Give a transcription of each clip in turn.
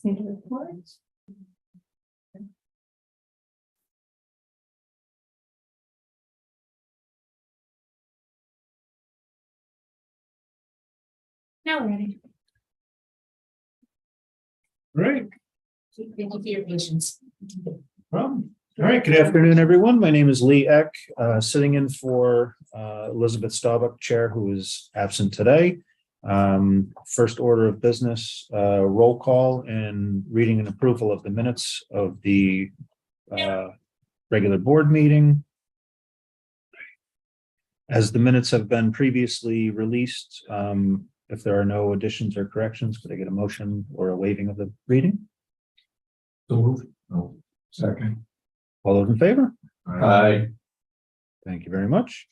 Santa report. Now we're ready. Great. Thank you for your patience. All right. Good afternoon, everyone. My name is Lee Eck, sitting in for Elizabeth Staubach, Chair, who is absent today. First order of business, roll call and reading and approval of the minutes of the regular board meeting. As the minutes have been previously released, if there are no additions or corrections, could I get a motion or a waiving of the reading? So moved. No. Second. All those in favor? Aye. Thank you very much.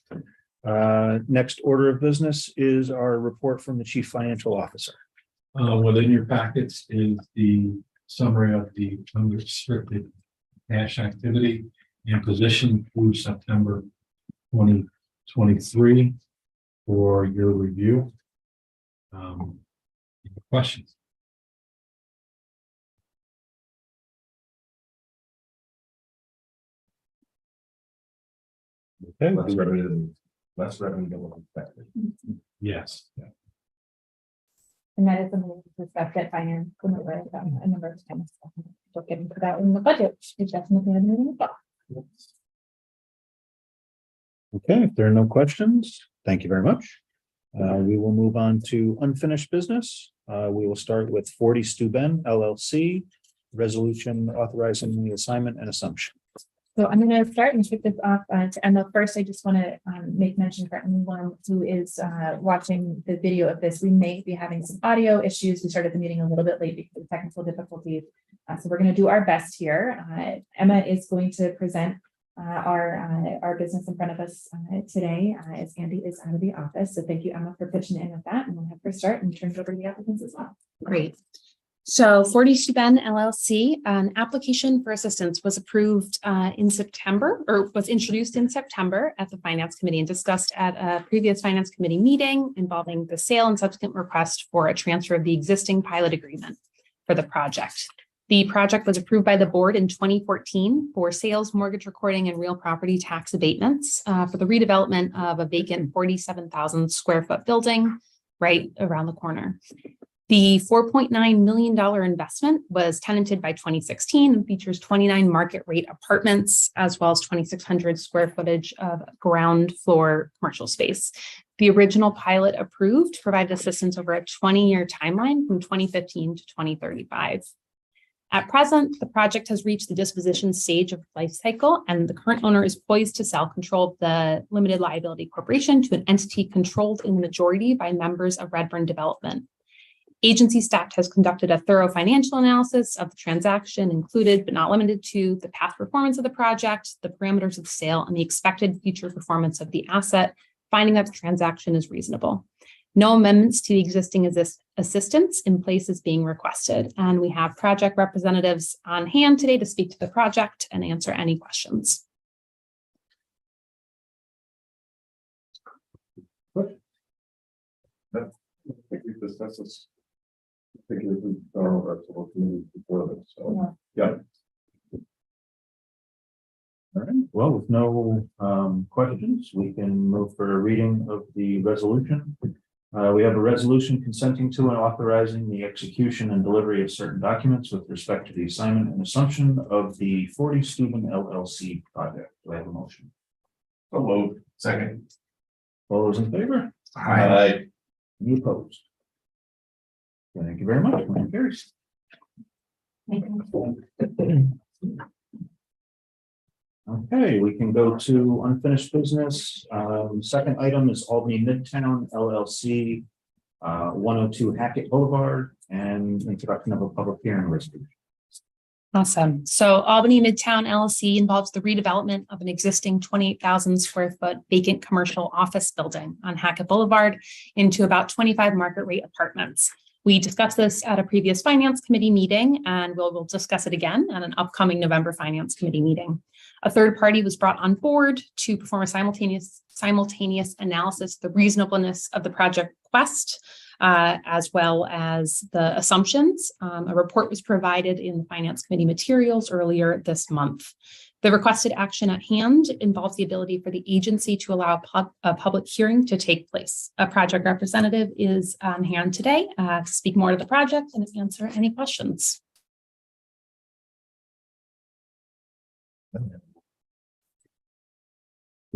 Next order of business is our report from the Chief Financial Officer. Within your packets is the summary of the unrestricted cash activity and position through September 2023 for your review. Any questions? Okay. Less revenue than what we expected. Yes. Yeah. And that is something we discussed at finance a number of times. Don't get into that in the budget. It's definitely a meeting. Okay, if there are no questions, thank you very much. We will move on to unfinished business. We will start with 40 Steuben LLC, resolution authorizing the assignment and assumption. So I'm going to start and kick this off to Emma. First, I just want to make mention for anyone who is watching the video of this, we may be having some audio issues. We started the meeting a little bit late because of technical difficulties. So we're going to do our best here. Emma is going to present our business in front of us today as Andy is out of the office. So thank you, Emma, for pitching in with that. And we'll have her start and turn it over to the applicants as well. Great. So 40 Steuben LLC, an application for assistance was approved in September, or was introduced in September at the Finance Committee and discussed at a previous Finance Committee meeting involving the sale and subsequent request for a transfer of the existing pilot agreement for the project. The project was approved by the board in 2014 for sales, mortgage recording, and real property tax abatements for the redevelopment of a vacant 47,000 square foot building right around the corner. The $4.9 million investment was tenanted by 2016 and features 29 market rate apartments, as well as 2,600 square footage of ground floor commercial space. The original pilot approved provided assistance over a 20-year timeline from 2015 to 2035. At present, the project has reached the disposition stage of life cycle, and the current owner is poised to sell control of the limited liability corporation to an entity controlled in the majority by members of Redburn Development. Agency staff has conducted a thorough financial analysis of the transaction, included but not limited to the past performance of the project, the parameters of the sale, and the expected future performance of the asset, finding that the transaction is reasonable. No amendments to the existing assistance in place is being requested, and we have project representatives on hand today to speak to the project and answer any questions. I think we've discussed this. I think we've done our committee before this. So, yeah. All right, well, with no questions, we can move for a reading of the resolution. We have a resolution consenting to and authorizing the execution and delivery of certain documents with respect to the assignment and assumption of the 40 Steuben LLC project. Do I have a motion? So moved. Second. All those in favor? Aye. Any opposed? Thank you very much. Motion carries. Okay, we can go to unfinished business. Second item is Albany Midtown LLC, 102 Hackett Boulevard, and introduction of a public hearing resolution. Awesome. So Albany Midtown LLC involves the redevelopment of an existing 28,000 square foot vacant commercial office building on Hackett Boulevard into about 25 market rate apartments. We discussed this at a previous Finance Committee meeting, and we'll discuss it again at an upcoming November Finance Committee meeting. A third party was brought on board to perform a simultaneous analysis of the reasonableness of the project request, as well as the assumptions. A report was provided in the Finance Committee materials earlier this month. The requested action at hand involves the ability for the agency to allow a public hearing to take place. A project representative is on hand today to speak more to the project and answer any questions.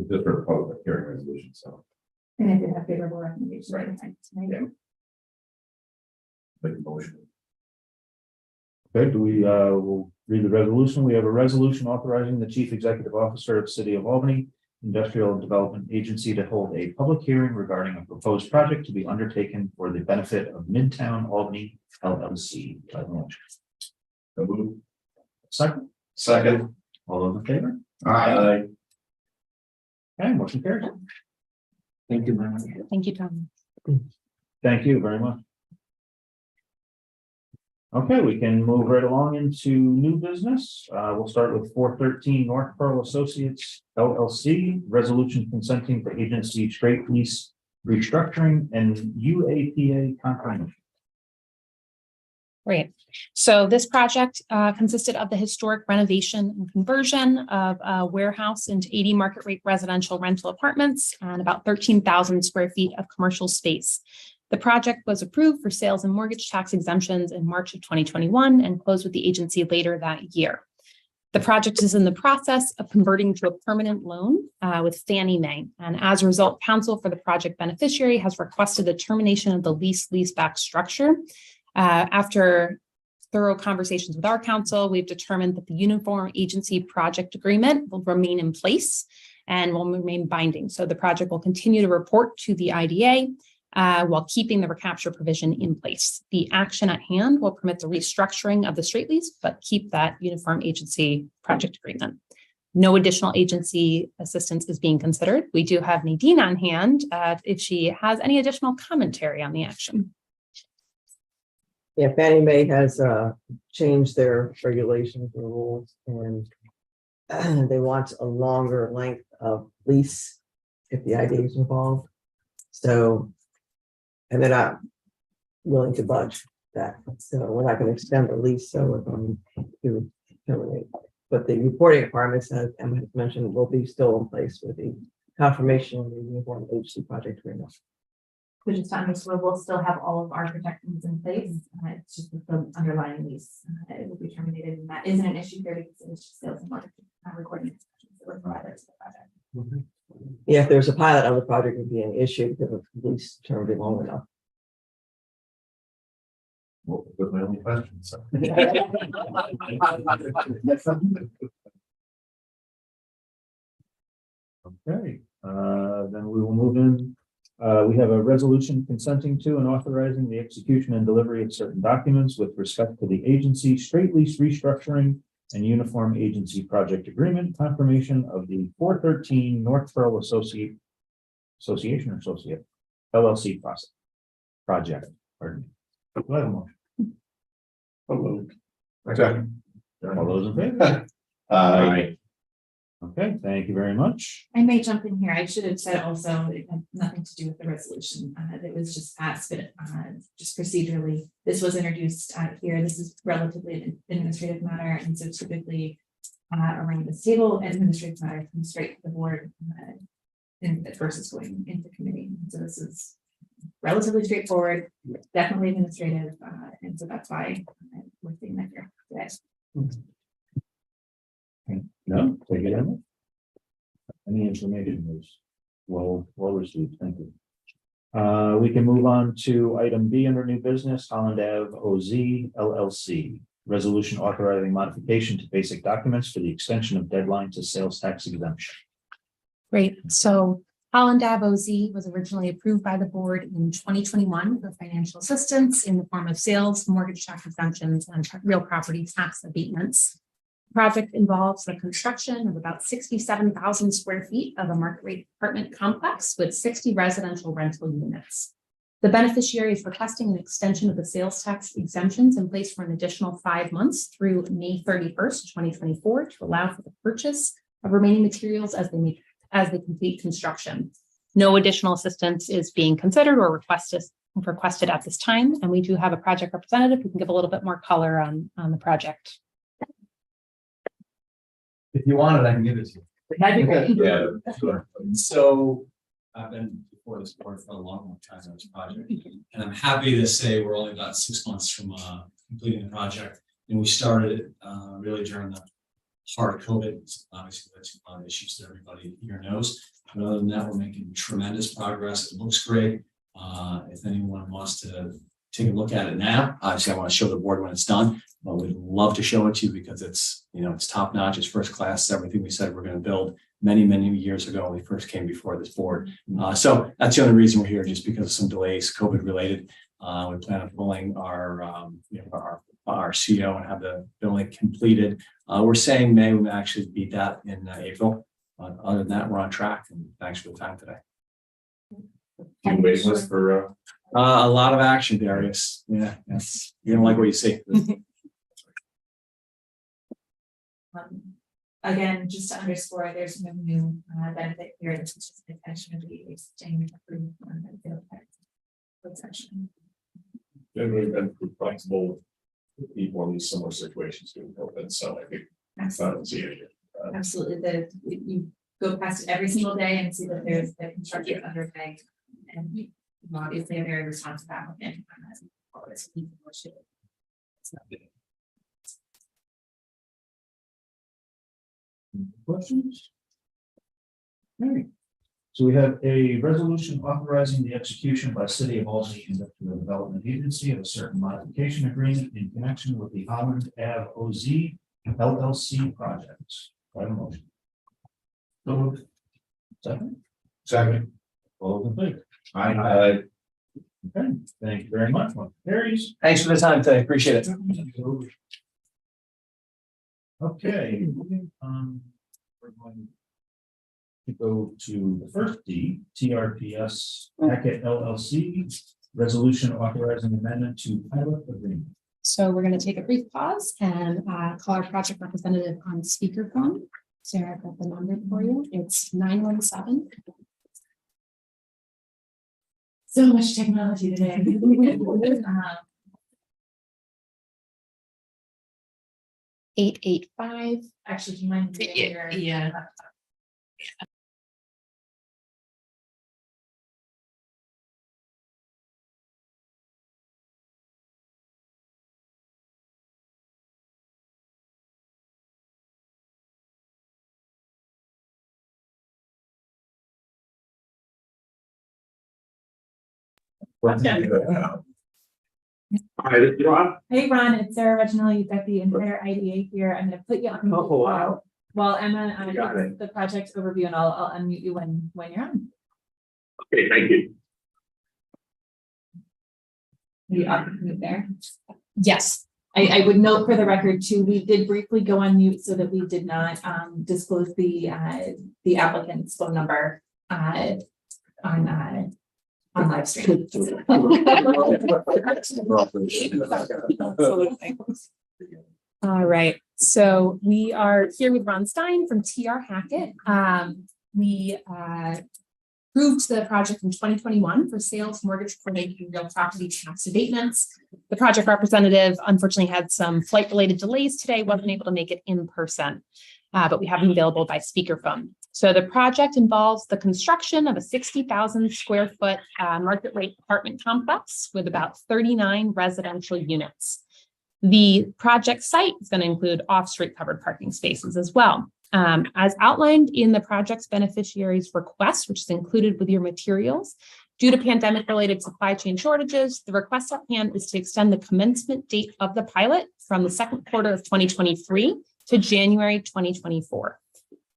Different public hearing resolution, so And I did have favorable recommendations. Right. tonight. Yeah. make a motion. Okay, we'll read the resolution. We have a resolution authorizing the Chief Executive Officer of City of Albany Industrial Development Agency to hold a public hearing regarding a proposed project to be undertaken for the benefit of Midtown Albany LLC. Do I have a motion? So move. Second, Second. all those in favor? Aye. Okay, motion carries. Thank you very much. Thank you, Tom. Thank you very much. Okay, we can move right along into new business. We'll start with 413 North Pearl Associates LLC, resolution consenting to agency straight lease restructuring and UAPA confirmation. Great. So this project consisted of the historic renovation and conversion of a warehouse into 80 market rate residential rental apartments and about 13,000 square feet of commercial space. The project was approved for sales and mortgage tax exemptions in March of 2021 and closed with the agency later that year. The project is in the process of converting to a permanent loan with Fannie Mae. And as a result, counsel for the project beneficiary has requested the termination of the leaseback structure. After thorough conversations with our counsel, we've determined that the Uniform Agency Project Agreement will remain in place and will remain binding. So the project will continue to report to the IDA while keeping the recapture provision in place. The action at hand will permit the restructuring of the straight lease, but keep that Uniform Agency Project Agreement. No additional agency assistance is being considered. We do have Nadine on hand if she has any additional commentary on the action. Yeah, Fannie Mae has changed their regulations and rules, and they want a longer length of lease if the idea is involved. So, and they're not willing to budge that. So we're not going to extend the lease, so we're going to terminate. But the reporting requirements, as Emma has mentioned, will be still in place with the confirmation of the Uniform Agency Project Agreement. So just to understand, we'll still have all of our protections in place. It's just that the underlying lease, it will be terminated, and that isn't an issue here because it's just sales and marketing, recording instructions that were provided to the project. Yeah, if there's a pilot on the project, it would be an issue because the lease term would be long enough. Well, with my only question, so. Okay, then we will move in. We have a resolution consenting to and authorizing the execution and delivery of certain documents with respect to the agency straight lease restructuring and Uniform Agency Project Agreement confirmation of the 413 North Pearl Associate LLC project. Pardon me. Do I have a motion? Second. All those in favor? Aye. Okay, thank you very much. I may jump in here. I should have said also, it had nothing to do with the resolution. It was just asked, but just procedurally, this was introduced here. This is relatively an administrative matter. And so typically around this table, administrative matter comes straight to the board versus going into committee. So this is relatively straightforward, definitely administrative. And so that's why we're seeing that here today. No, take it in. Any information was well received. Thank you. We can move on to item B under new business, Holland Ave OZ LLC. Resolution authorizing modification to basic documents for the extension of deadline to sales tax exemption. Great. So Holland Ave OZ was originally approved by the board in 2021 for financial assistance in the form of sales, mortgage tax exemptions, and real property tax abatements. The project involves the construction of about 67,000 square feet of a market rate apartment complex with 60 residential rental units. The beneficiary is requesting an extension of the sales tax exemptions in place for an additional 5 months through May 31st, 2024 to allow for the purchase of remaining materials as they complete construction. No additional assistance is being considered or requested at this time, and we do have a project representative who can give a little bit more color on the project. If you want it, I can give it to you. That'd be great. Yeah, sure. So I've been before this board for a long time on this project, and I'm happy to say we're only about 6 months from completing the project. And we started it really during the hard COVID. Obviously, that's a lot of issues that everybody here knows. But other than that, we're making tremendous progress. It looks great. If anyone wants to take a look at it now, obviously I want to show the board when it's done, but we'd love to show it to you because it's, you know, it's top notch, it's first class, it's everything we said we're going to build many years ago when we first came before this board. So that's the only reason we're here, just because of some delays, COVID related. We plan on pulling our CO and have the building completed. We're saying May, we may actually beat that in April. But other than that, we're on track, and thanks for the time today. Waiting list for, A lot of action, Darius. Yeah, yes. You're gonna like what you see. Again, just to underscore, there's no new benefit here. This is just an extension of the existing approved section. generally been pretty flexible with people in these similar situations doing COVID, so I think I don't see it here. Absolutely, you go past it every single day and see that there's the construction underway, and you obviously a very responsive applicant. Questions? All right. So we have a resolution authorizing the execution by City of Albany Industrial Development Agency of a certain modification agreement in connection with the Holland Ave OZ LLC projects. By motion. So moved. Second. All those in favor? I Okay, thank you very much. Motion carries. Thanks for the time today. Appreciate it. Okay, moving on. We're going to go to the first D, TRPS Packet LLC, resolution authorizing amendment to pilot agreement. So we're going to take a brief pause and call our project representative on speakerphone. Sarah, I've got the number for you. It's 917. So much technology today. 885. Actually, do you mind? Yeah. Hi, this is Ron. Hey, Ron, it's Sarah Reginald. You've got the entire IDA here. I'm gonna put you on. Oh, wow. While Emma Got gives the project overview, and I'll unmute you when you're on. Okay, thank you. You off mute there. Yes. I would note for the record too, we did briefly go on mute so that we did not disclose the applicant's phone number on live stream. All right. So we are here with Ron Stein from TR Hackett. We approved the project in 2021 for sales, mortgage, probate, and real property tax abatements. The project representative unfortunately had some flight-related delays today, wasn't able to make it in person, but we have them available by speakerphone. So the project involves the construction of a 60,000 square foot market rate apartment complex with about 39 residential units. The project site is going to include off-street covered parking spaces as well. As outlined in the project's beneficiaries request, which is included with your materials, due to pandemic-related supply chain shortages, the request at hand is to extend the commencement date of the pilot from the second quarter of 2023 to January 2024.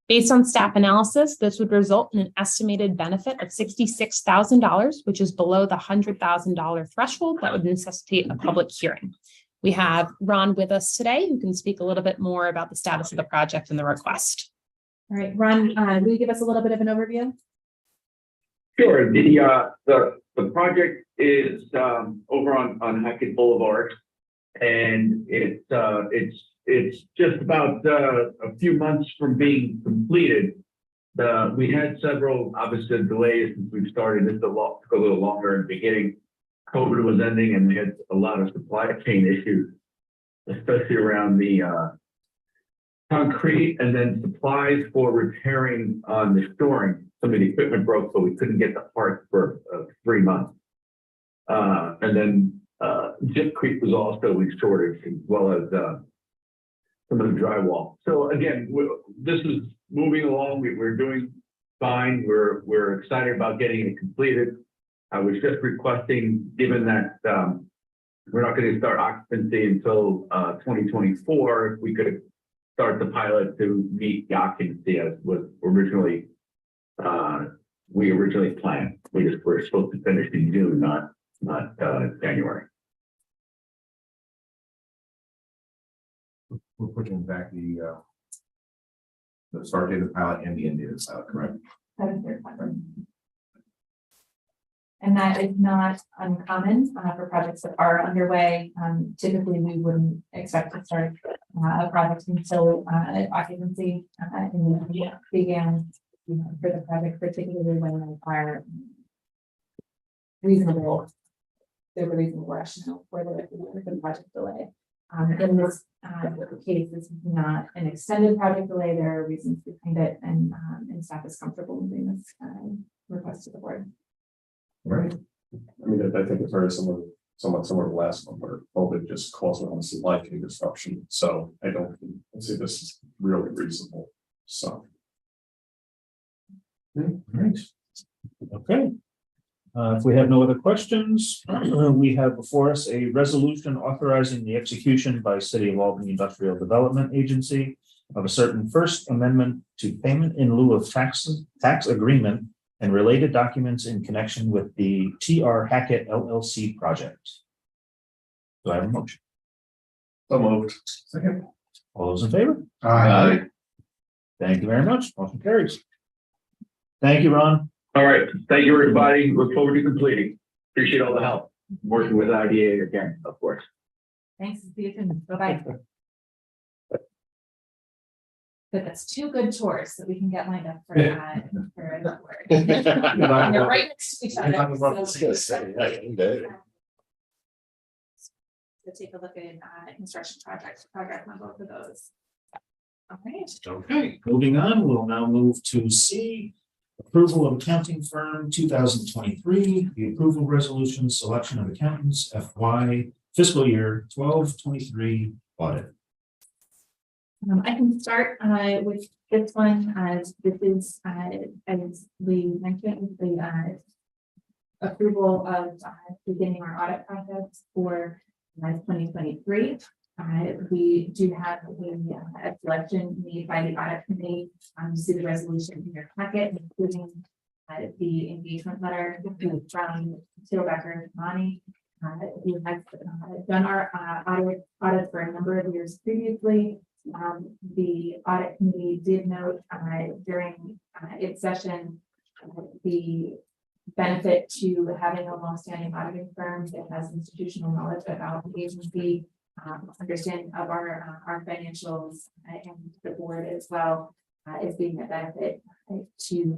Based on staff analysis, this would result in an estimated benefit of $66,000, which is below the $100,000 threshold that would necessitate a public hearing. We have Ron with us today, who can speak a little bit more about the status of the project and the request. All right, Ron, will you give us a little bit of an overview? Sure. The project is over on Hackett Boulevard, and it's it's just about a few months from being completed. We had several obviously delays since we've started. This took a little longer in the beginning. COVID was ending and we had a lot of supply chain issues, especially around the concrete and then supplies for repairing the storing. Some of the equipment broke, so we couldn't get the parts for 3 months. And then Gypcrete was also in shortage, as well as some of the drywall. So again, this is moving along. We're doing fine. We're excited about getting it completed. I was just requesting, given that we're not going to start occupancy until 2024, if we could start the pilot to meet the occupancy as was originally planned. We're supposed to finish in June, not January. We're pushing back the start date of the pilot and the end date of the pilot, correct? And that is not uncommon for projects that are underway. Typically, we wouldn't expect to start a project until occupancy began for the project, particularly when there are reasonable rationale for the project delay. In this case, this is not an extended project delay. There are reasons behind it, and staff is comfortable moving this request to the board. Right. I mean, I think it's very somewhat similar to last one where COVID just caused a supply chain disruption. So I see this is really reasonable. So. Right. Okay. If we have no other questions, we have before us a resolution authorizing the execution by City of Albany Industrial Development Agency of a certain First Amendment to payment in lieu of tax agreement and related documents in connection with the TR Hackett LLC project. Do I have a motion? So moved. Second. All those in favor? Aye. Thank you very much. Motion carries. Thank you, Ron. All right. Thank you, everybody. Look forward to completing. Appreciate all the help. Working with IDA again, of course. Thanks. See you soon. Bye-bye. But that's 2 good tours that we can get lined up for the board. And they're right next to each other. So take a look at construction projects, progress on both of those. All right. Okay, moving on, we'll now move to C, approval of accounting firm 2023, the approval resolution, selection of accountants, FY fiscal year 12-23 audit. I can start with this one, as this is, as we mentioned, the approval of beginning our audit process for 2023. We do have a selection made by the audit committee. You see the resolution in your packet, including the engagement letter from Steelbecker Money, who has done our audit for a number of years previously. The audit committee did note during its session the benefit to having a longstanding auditing firm that has institutional knowledge about the agency, understanding of our financials, and the board as well is being a benefit to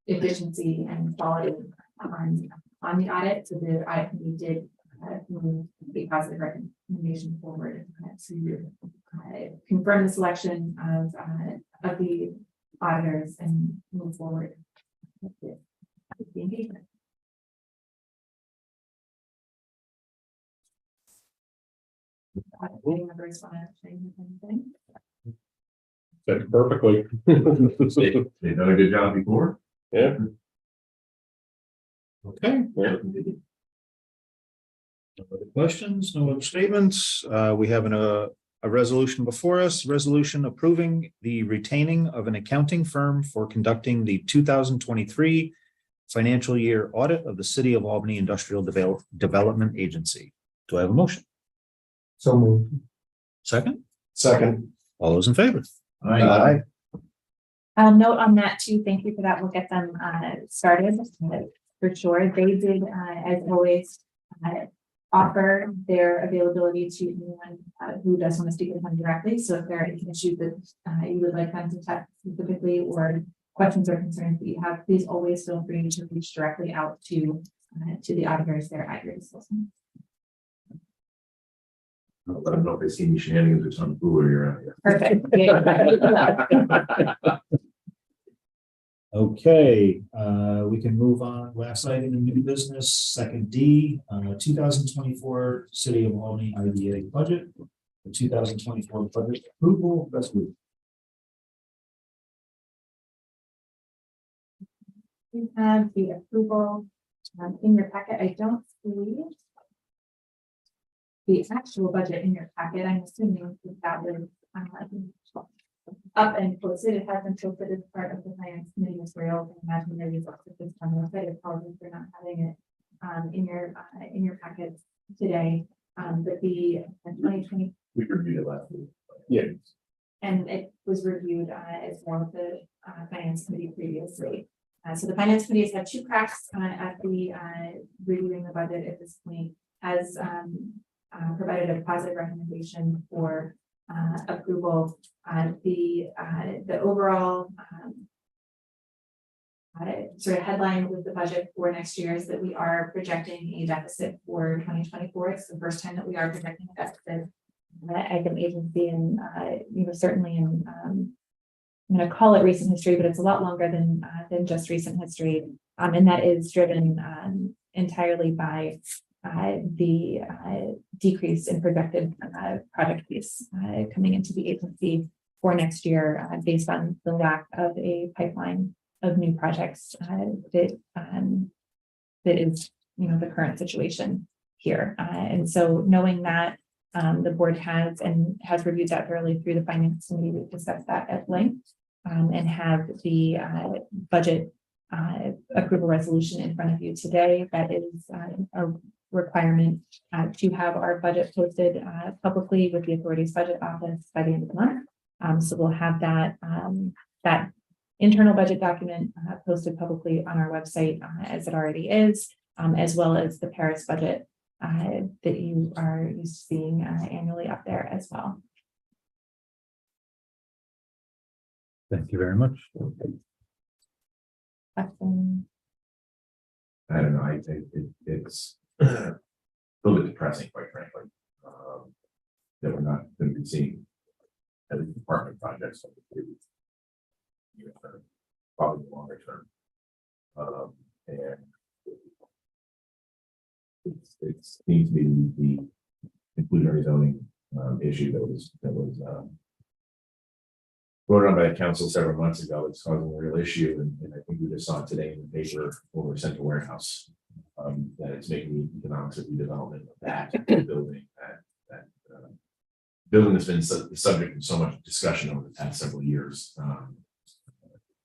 efficiency and quality on the audit. So the audit committee did move a positive recommendation forward to confirm the selection of the auditors and move forward with the engagement. Any members want to say anything? Said perfectly. They've done a good job before. Yeah. Okay. No other questions, no other statements. We have a resolution before us, resolution approving the retaining of an accounting firm for conducting the 2023 financial year audit of the City of Albany Industrial Development Agency. Do I have a motion? So moved. Second? Second. All those in favor? Aye. I'll note on that too. Thank you for that. We'll get them started for sure. They did, as always, offer their availability to anyone who does want to speak with them directly. So if there are any issues that you would like them to touch specifically, or questions or concerns that you have, please always feel free to reach directly out to the auditors there at your disposal. I'll let them know if they see any shenanigans or some foolery around here. Perfect. Okay, we can move on. Last item in new business, second D, 2024 City of Albany IDA budget. The 2024 budget approval resolution. You have the approval in your packet. I don't see the actual budget in your packet. I'm assuming that was up and posted. It has been posted as part of the finance committee material. I imagine there is also this on the website. Apologies for not having it in your packets today. But the 2020, We reviewed it last week. Yeah. and it was reviewed as well as the finance committee previously. So the finance committee has had two cracks at the reviewing the budget at this point, has provided a positive recommendation for approval. The overall sort of headline with the budget for next year is that we are projecting a deficit for 2024. It's the first time that we are projecting a deficit as an agency, and certainly in I'm going to call it recent history, but it's a lot longer than just recent history, and that is driven entirely by the decrease in projected project fees coming into the agency for next year, based on the lack of a pipeline of new projects that is the current situation here, and so knowing that the board has reviewed that thoroughly through the finance committee, we've discussed that at length. And have the budget approval resolution in front of you today. That is a requirement to have our budget posted publicly with the authority's budget office by the end of the month. So we'll have that internal budget document posted publicly on our website as it already is, as well as the Paris budget that you are used to seeing annually up there as well. Thank you very much. I don't know, I think it's a little bit depressing, quite frankly. That we're not going to be seeing at least department projects like the near term, probably the longer term. And it seems to be the inclusionary zoning issue that was voted on by the council several months ago. It's causing a real issue, and I think we just saw it today in the paper over Central Warehouse, that it's making the economics of redevelopment of that building, that building that's been the subject of so much discussion over the past several years.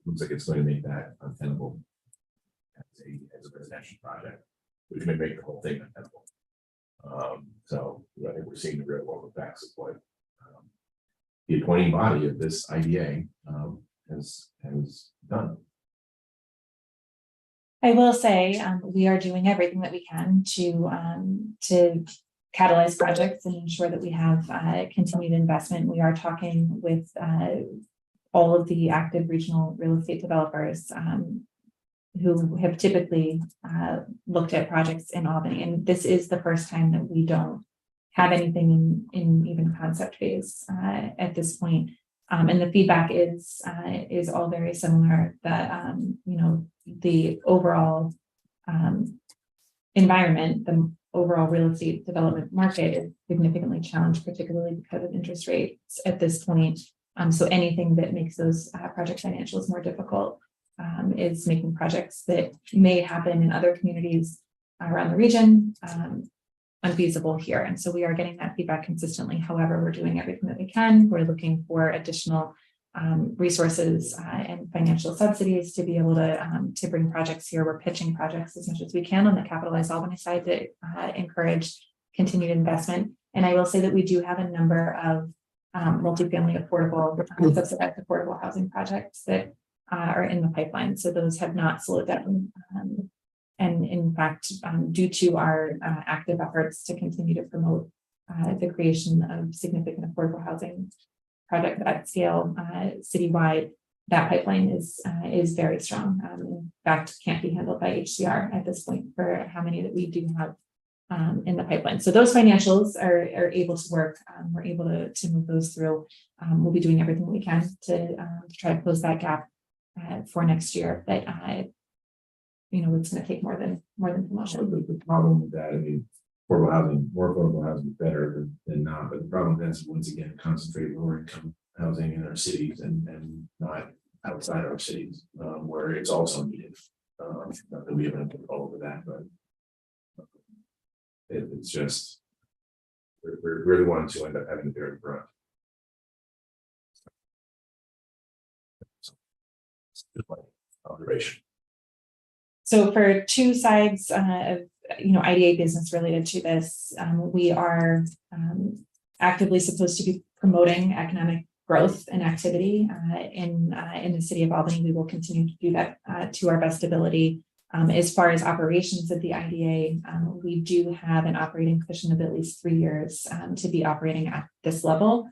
Looks like it's going to make that untenable as a residential project, which may make the whole thing untenable. So I think we're seeing the real world effects of what the appointing body of this IDA has done. I will say we are doing everything that we can to catalyze projects and ensure that we have continued investment. We are talking with all of the active regional real estate developers who have typically looked at projects in Albany, and this is the first time that we don't have anything in even concept phase at this point. And the feedback is all very similar. That the overall environment, the overall real estate development market is significantly challenged, particularly because of interest rates at this point. So anything that makes those project financials more difficult is making projects that may happen in other communities around the region unfeasible here. And so we are getting that feedback consistently. However, we're doing everything that we can. We're looking for additional resources and financial subsidies to be able to bring projects here. We're pitching projects as much as we can on the Capitalized Albany side to encourage continued investment. And I will say that we do have a number of multifamily affordable, subsidized affordable housing projects that are in the pipeline. So those have not slowed down And in fact, due to our active efforts to continue to promote the creation of significant affordable housing projects at scale citywide, that pipeline is very strong. In fact, can't be handled by HCR at this point for how many that we do have in the pipeline. So those financials are able to work. We're able to move those through. We'll be doing everything we can to try to close that gap for next year. But it's going to take more than promotion. The problem with that, I mean, affordable housing, more affordable housing is better than not, but the problem is once again, concentrate lower income housing in our cities and not outside our cities, where it's also needed. Not that we have any control over that, but it's just, we're the ones who end up having to bear the brunt. Observation. So for two sides of IDA business related to this, we are actively supposed to be promoting economic growth and activity in the city of Albany. We will continue to do that to our best ability. As far as operations of the IDA, we do have an operating cushion of at least 3 years to be operating at this level.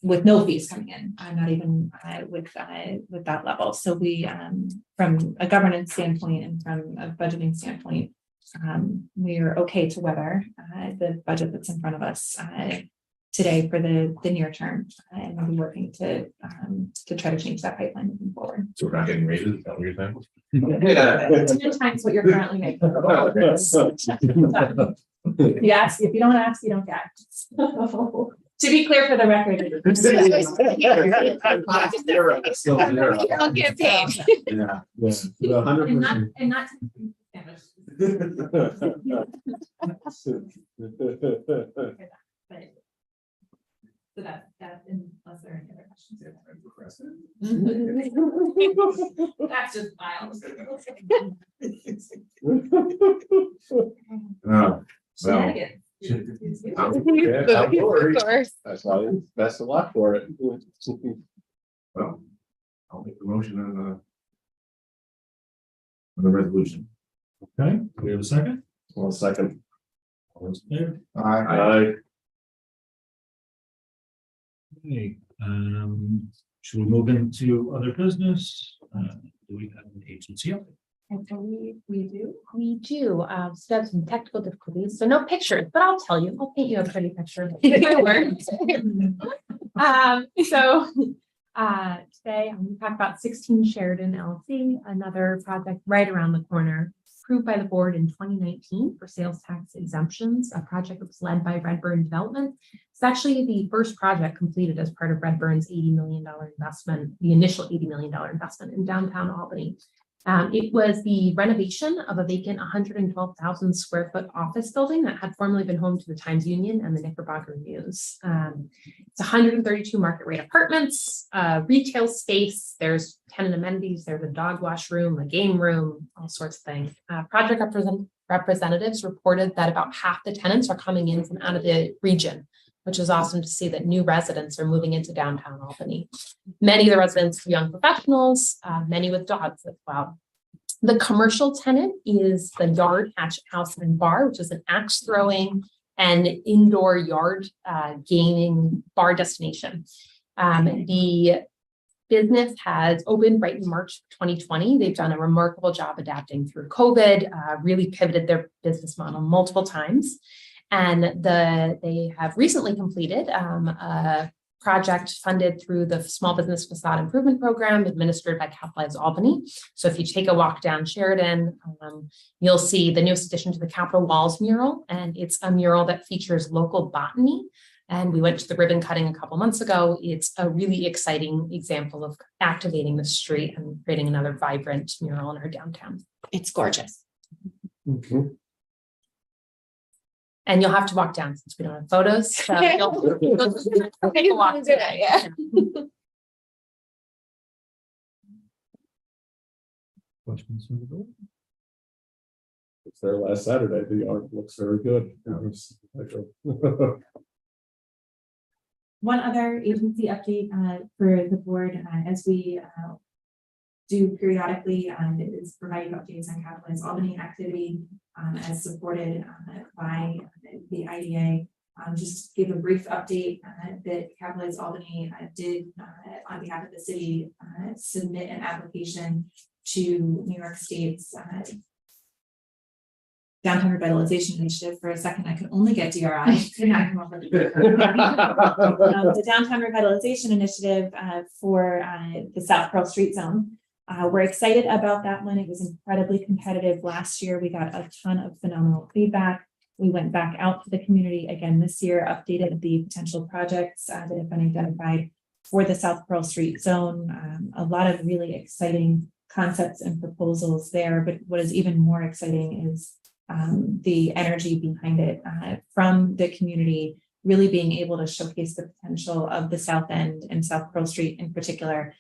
With no fees coming in, not even with that level. So we, from a governance standpoint and from a budgeting standpoint, we are okay to weather the budget that's in front of us today for the near term, and we'll be working to try to change that pipeline moving forward. So we're not getting raises, is that what you're saying? 10 times what you're currently making. Yes, if you don't ask, you don't get. To be clear for the record. You don't get paid. Yeah. And not so that unless there are any other questions. That's just wild. Shenanigans. Of course. That's why, best of luck for it. Well, I'll make the motion on the resolution. Okay, we have a second? 1 second. All those in favor? Aye. Okay, should we move into other business? Do we have an agency update? I believe we do. We do. So have some technical difficulties. So no pictures, but I'll tell you, I'll paint you a pretty picture. So today I'm going to talk about 16 Sheridan LLC, another project right around the corner, approved by the board in 2019 for sales tax exemptions, a project that was led by Redburn Development. It's actually the first project completed as part of Redburn's $80 million investment, the initial $80 million investment in downtown Albany. It was the renovation of a vacant 112,000 square foot office building that had formerly been home to the Times Union and the Knickerbocker News. It's 132 market rate apartments, retail space. There's tenant amenities. There's a dog wash room, a game room, all sorts of things. Project representatives reported that about half the tenants are coming in from out of the region, which is awesome to see that new residents are moving into downtown Albany. Many of the residents are young professionals, many with dogs as well. The commercial tenant is the Yard Hatch House and Bar, which is an axe throwing and indoor yard gaming bar destination. The business has opened right in March 2020. They've done a remarkable job adapting through COVID, really pivoted their business model multiple times. And they have recently completed a project funded through the Small Business Facade Improvement Program administered by Capitalize Albany. So if you take a walk down Sheridan, you'll see the newest addition to the Capitol Walls mural, and it's a mural that features local botany. And we went to the ribbon cutting a couple months ago. It's a really exciting example of activating the street and creating another vibrant mural in our downtown. It's gorgeous. Okay. And you'll have to walk down since we don't have photos. So you'll take a walk today. Yeah. Questions from the board? It's there last Saturday. The art looks very good. One other agency update for the board as we do periodically is providing updates on Capitalize Albany activity as supported by the IDA. Just give a brief update that Capitalize Albany did on behalf of the city submit an application to New York State's downtown revitalization initiative. For a second, I could only get DRI. Could not come up with the downtown revitalization initiative for the South Pearl Street Zone. We're excited about that one. It was incredibly competitive last year. We got a ton of phenomenal feedback. We went back out to the community again this year, updated the potential projects that have been identified for the South Pearl Street Zone. A lot of really exciting concepts and proposals there, but what is even more exciting is the energy behind it from the community, really being able to showcase the potential of the South End and South Pearl Street in particular.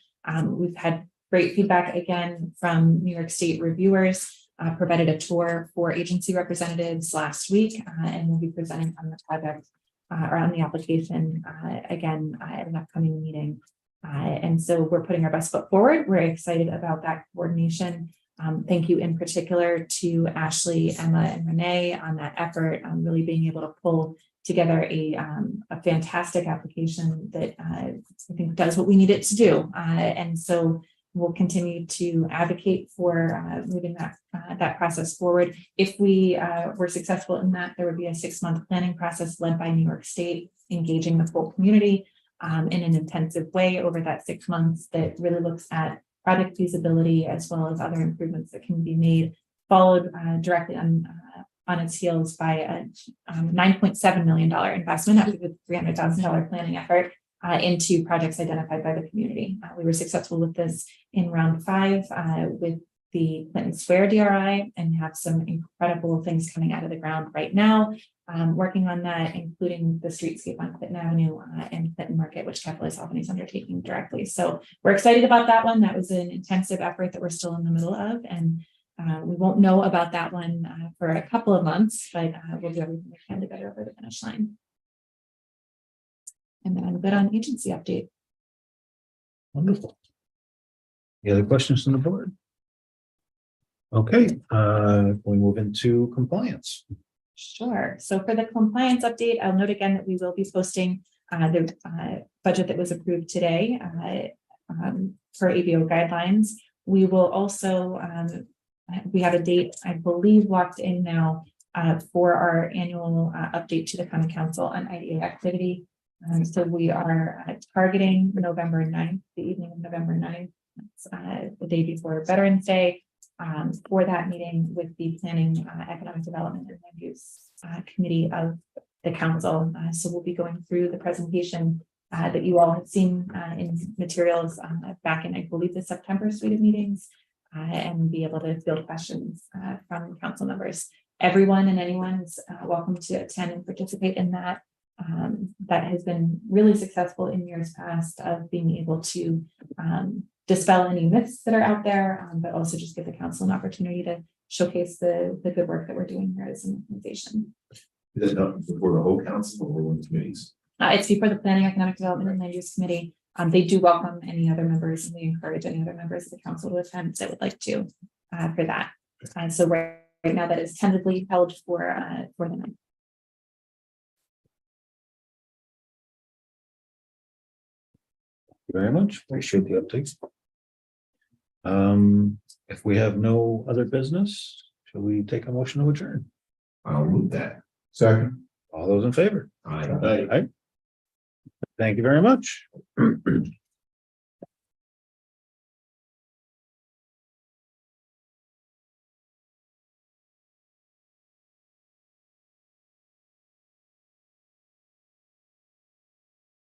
We've had great feedback again from New York State reviewers, provided a tour for agency representatives last week, and we'll be presenting on the project or on the application again at an upcoming meeting. And so we're putting our best foot forward. We're excited about that coordination. Thank you in particular to Ashley, Emma, and Renee on that effort, really being able to pull together a fantastic application that I think does what we need it to do. And so we'll continue to advocate for moving that process forward. If we were successful in that, there would be a 6-month planning process led by New York State, engaging the full community in an intensive way over that 6 months that really looks at project feasibility as well as other improvements that can be made, followed directly on its heels by a $9.7 million investment after the $300,000 planning effort into projects identified by the community. We were successful with this in round 5 with the Clinton Square DRI, and have some incredible things coming out of the ground right now. Working on that, including the streetscape on Clinton Avenue and Clinton Market, which Capitalize Albany is undertaking directly. So we're excited about that one. That was an intensive effort that we're still in the middle of, and we won't know about that one for a couple of months, but we'll do everything we can to get it over the finish line. And then I'm good on agency update. Wonderful. Any other questions from the board? Okay, we move into compliance. Sure. So for the compliance update, I'll note again that we will be posting the budget that was approved today for ABO guidelines. We will also, we have a date, I believe, locked in now for our annual update to the Common Council on IDA activity. So we are targeting November 9th, the evening of November 9th, the day before Veterans Day, for that meeting with the Planning, Economic Development and Land Use Committee of the Council. So we'll be going through the presentation that you all have seen in materials back in, I believe, the September suite of meetings, and be able to field questions from council members. Everyone and anyone is welcome to attend and participate in that. That has been really successful in years past of being able to dispel any myths that are out there, but also just give the council an opportunity to showcase the good work that we're doing here as an organization. Is that not before the whole council or one of the committees? It's before the Planning, Economic Development and Land Use Committee. They do welcome any other members, and we encourage any other members of the council to attend that would like to for that. So right now that is tentatively held for the night. Very much. Appreciate the updates. If we have no other business, shall we take a motion to adjourn? I'll move that. Second. All those in favor? Aye. Aye. Thank you very much.